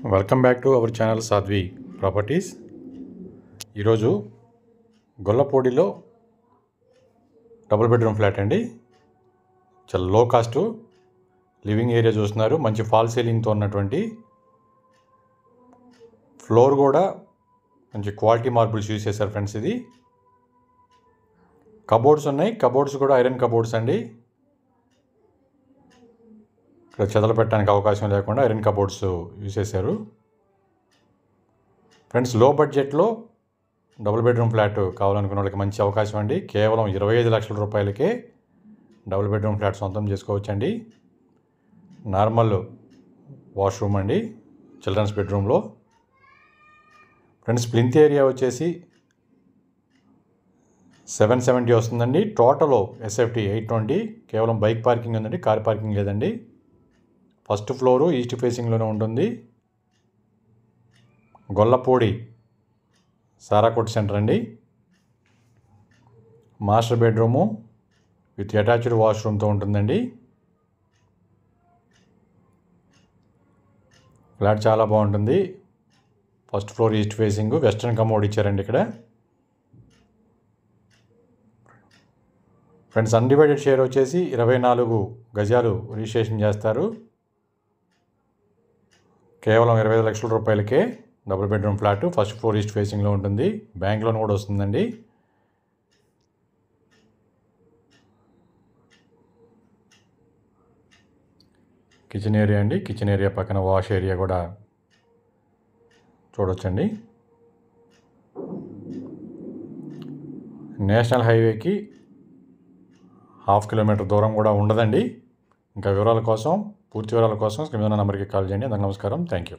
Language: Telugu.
Welcome back to our channel Sadhvi properties. ఈరోజు గొల్లపూడిలో డబుల్ బెడ్రూమ్ ఫ్లాట్ అండి. చాలా లో కాస్ట్ లివింగ్ ఏరియా చూస్తున్నారు. మంచి ఫాల్ సీలింగ్తో ఉన్నటువంటి ఫ్లోర్ కూడా మంచి క్వాలిటీ మార్బుల్స్ యూజ్ చేశారు ఫ్రెండ్స్. ఇది కబోర్డ్స్ ఉన్నాయి. కబోర్డ్స్ కూడా ఐరన్ కబోర్డ్స్ అండి. ఇక్కడ చెదలు పెట్టడానికి అవకాశం లేకుండా ఐరన్ కబోర్డ్స్ యూజ్ చేశారు ఫ్రెండ్స్. లో బడ్జెట్లో డబుల్ బెడ్రూమ్ ఫ్లాట్ కావాలనుకున్న వాళ్ళకి మంచి అవకాశం అండి. కేవలం 25 లక్షల రూపాయలకే డబుల్ బెడ్రూమ్ ఫ్లాట్ సొంతం చేసుకోవచ్చండి. నార్మల్ వాష్రూమ్ అండి చిల్డ్రన్స్ బెడ్రూమ్లో. ఫ్రెండ్స్ ప్లింత్ ఏరియా వచ్చేసి 770 వస్తుందండి. Total SFT 820. కేవలం బైక్ పార్కింగ్ ఉందండి, కార్ పార్కింగ్ లేదండి. ఫస్ట్ ఫ్లోరు ఈస్ట్ ఫేసింగ్లోనే ఉంటుంది. గొల్లపూడి సారాకోట్ సెంటర్ అండి. మాస్టర్ బెడ్రూము విత్ అటాచ్డ్ వాష్రూమ్తో ఉంటుందండి. ఫ్లాట్ చాలా బాగుంటుంది. First floor east facing, western commode ఇచ్చారండి ఇక్కడ. ఫ్రెండ్స్ అన్డివైడెడ్ షేర్ వచ్చేసి 24 గజాలు రిజిస్ట్రేషన్ చేస్తారు. కేవలం 25 లక్షల రూపాయలకే double bedroom flat first floor east ఫేసింగ్లో ఉంటుంది. బ్యాంక్ లోన్ కూడా వస్తుందండి. కిచెన్ ఏరియా అండి. కిచెన్ ఏరియా పక్కన వాష్ ఏరియా కూడా చూడొచ్చండి. నేషనల్ హైవేకి 1/2 కిలోమీటర్ దూరం కూడా ఉండదండి. ఇంకా వివరాల కోసం, పూర్తి వివరాల కోసం స్క్రీన్ మీద నెంబర్కి కాల్ చేయండి. నమస్కారం. Thank you.